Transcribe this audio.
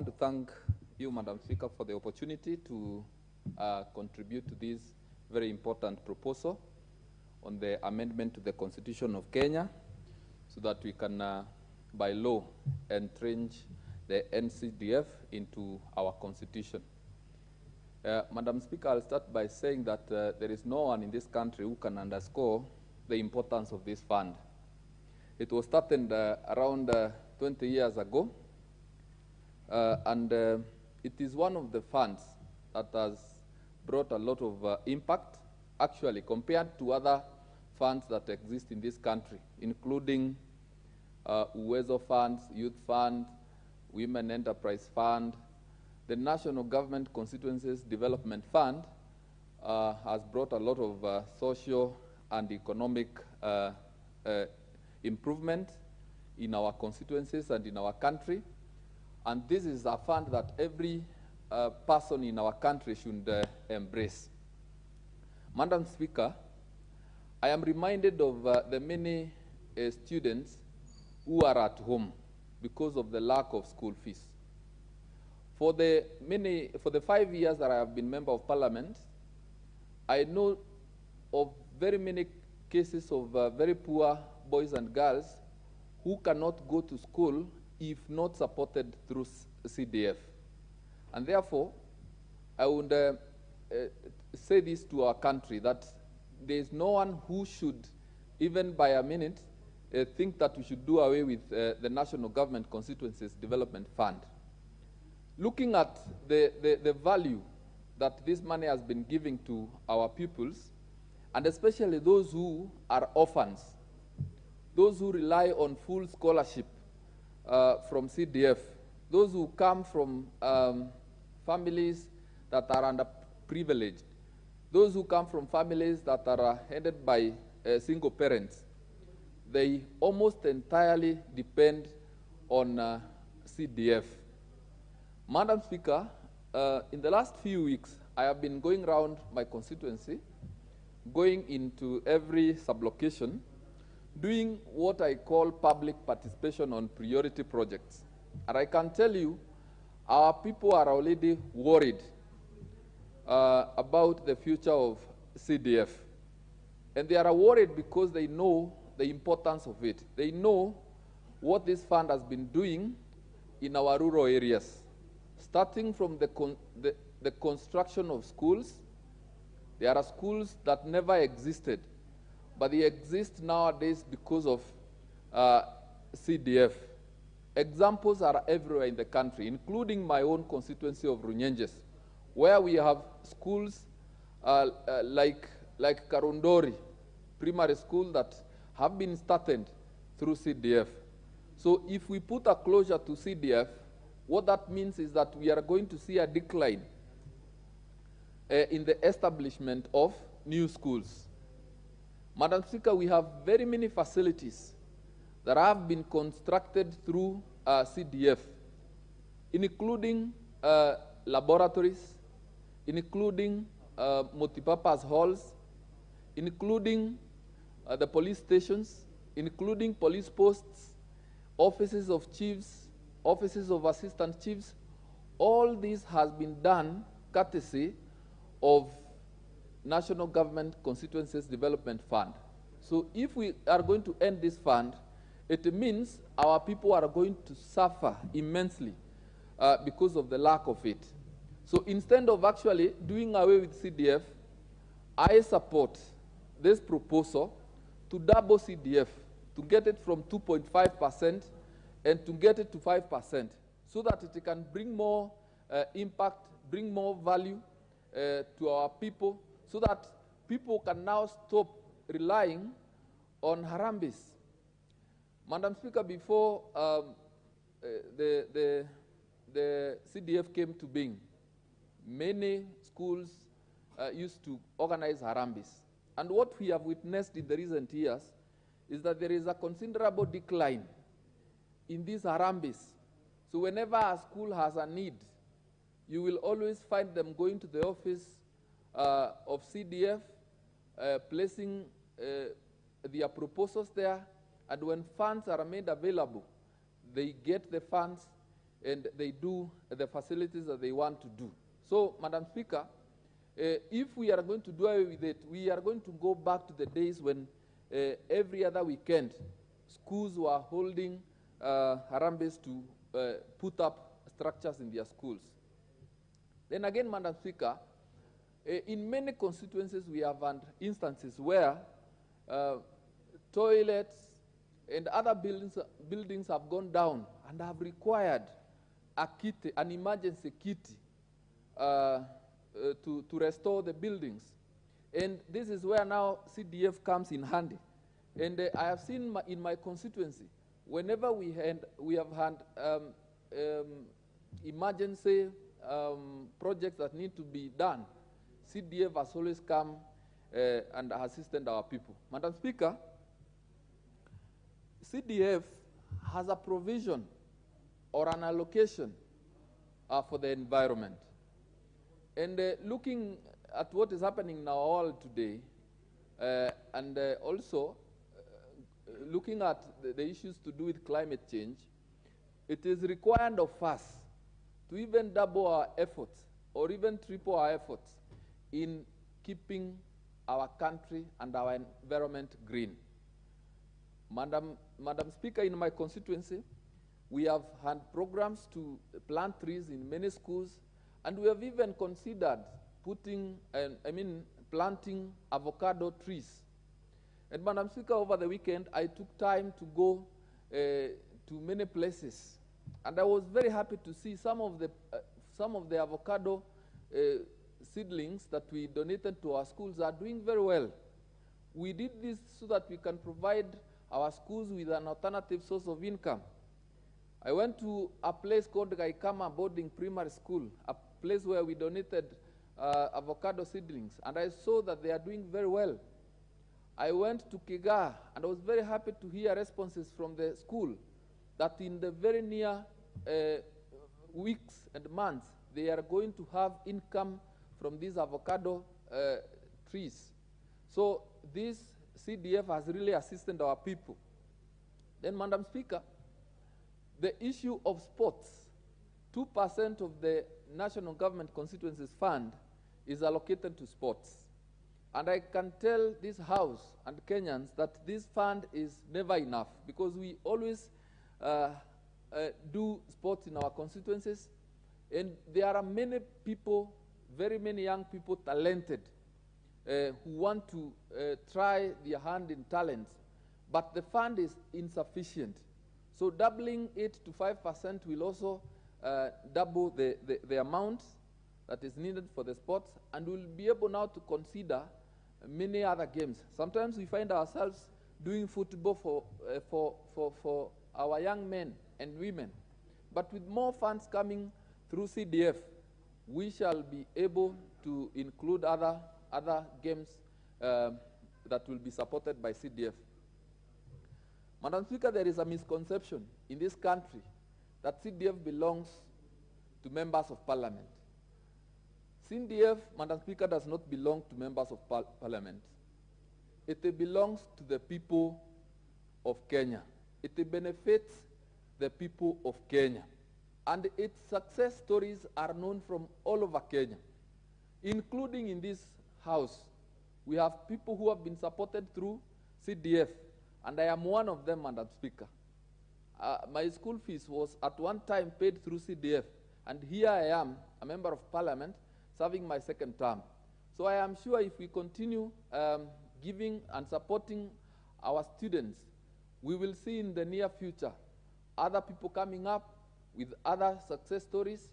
want to thank you, Madam Speaker, for the opportunity to contribute to this very important proposal on the amendment to the Constitution of Kenya so that we can, by law, entrench the NCDF into our Constitution. Madam Speaker, I'll start by saying that there is no one in this country who can underscore the importance of this fund. It was started around 20 years ago, and it is one of the funds that has brought a lot of impact, actually, compared to other funds that exist in this country, including Uwezo funds, Youth Fund, Women Enterprise Fund. The National Government Constituencies Development Fund has brought a lot of social and economic improvement in our constituencies and in our country. And this is a fund that every person in our country should embrace. Madam Speaker, I am reminded of the many students who are at home because of the lack of school fees. For the 5 years that I have been Member of Parliament, I know of very many cases of very poor boys and girls who cannot go to school if not supported through CDF. And therefore, I would say this to our country, that there is no one who should, even by a minute, think that we should do away with the National Government Constituencies Development Fund. Looking at the value that this money has been giving to our pupils, and especially those who are orphans, those who rely on full scholarship from CDF, those who come from families that are underprivileged, those who come from families that are headed by single parents, they almost entirely depend on CDF. Madam Speaker, in the last few weeks, I have been going around my constituency, going into every sublocation, doing what I call public participation on priority projects. And I can tell you, our people are already worried about the future of CDF. And they are worried because they know the importance of it. They know what this fund has been doing in our rural areas, starting from the construction of schools. There are schools that never existed, but they exist nowadays because of CDF. Examples are everywhere in the country, including my own constituency of Runyenjes, where we have schools like Karundori Primary School that have been started through CDF. So if we put a closure to CDF, what that means is that we are going to see a decline in the establishment of new schools. Madam Speaker, we have very many facilities that have been constructed through CDF, including laboratories, including multipurpose halls, including the police stations, including police posts, offices of chiefs, offices of assistant chiefs. All this has been done courtesy of National Government Constituencies Development Fund. So if we are going to end this fund, it means our people are going to suffer immensely because of the lack of it. So instead of actually doing away with CDF, I support this proposal to double CDF, to get it from 2.5% and to get it to 5%, so that it can bring more impact, bring more value to our people, so that people can now stop relying on harambis. Madam Speaker, before the CDF came to being, many schools used to organize harambis. And what we have witnessed in the recent years is that there is a considerable decline in these harambis. So whenever a school has a need, you will always find them going to the office of CDF, placing their proposals there, and when funds are made available, they get the funds and they do the facilities that they want to do. So, Madam Speaker, if we are going to do away with it, we are going to go back to the days when every other weekend schools were holding harambes to put up structures in their schools. Then again, Madam Speaker, in many constituencies we have had instances where toilets and other buildings have gone down and have required a kit, an emergency kit to restore the buildings. And this is where now CDF comes in handy. And I have seen in my constituency, whenever we have had emergency projects that need to be done, CDF has always come and assisted our people. Madam Speaker, CDF has a provision or an allocation for the environment. And looking at what is happening in our world today, and also looking at the issues to do with climate change, it is required of us to even double our efforts or even triple our efforts in keeping our country and our environment green. Madam Speaker, in my constituency, we have had programs to plant trees in many schools, and we have even considered planting avocado trees. And Madam Speaker, over the weekend, I took time to go to many places, and I was very happy to see some of the avocado seedlings that we donated to our schools are doing very well. We did this so that we can provide our schools with an alternative source of income. I went to a place called Gaikama Boarding Primary School, a place where we donated avocado seedlings, and I saw that they are doing very well. I went to Kiga, and I was very happy to hear responses from the school that in the very near weeks and months, they are going to have income from these avocado trees. So this CDF has really assisted our people. Then, Madam Speaker, the issue of sports, 2% of the national government constituencies fund is allocated to sports. And I can tell this House and Kenyans that this fund is never enough, because we always do sports in our constituencies, and there are many people, very many young people, talented, who want to try their hand in talent, but the fund is insufficient. So doubling it to 5% will also double the amount that is needed for the sports, and we'll be able now to consider many other games. Sometimes we find ourselves doing football for our young men and women, but with more funds coming through CDF, we shall be able to include other games that will be supported by CDF. Madam Speaker, there is a misconception in this country that CDF belongs to members of parliament. CDF, Madam Speaker, does not belong to members of parliament. It belongs to the people of Kenya. It benefits the people of Kenya. And its success stories are known from all over Kenya, including in this House. We have people who have been supported through CDF, and I am one of them, Madam Speaker. My school fees was at one time paid through CDF, and here I am, a member of parliament, serving my second term. So I am sure if we continue giving and supporting our students, we will see in the near future other people coming up with other success stories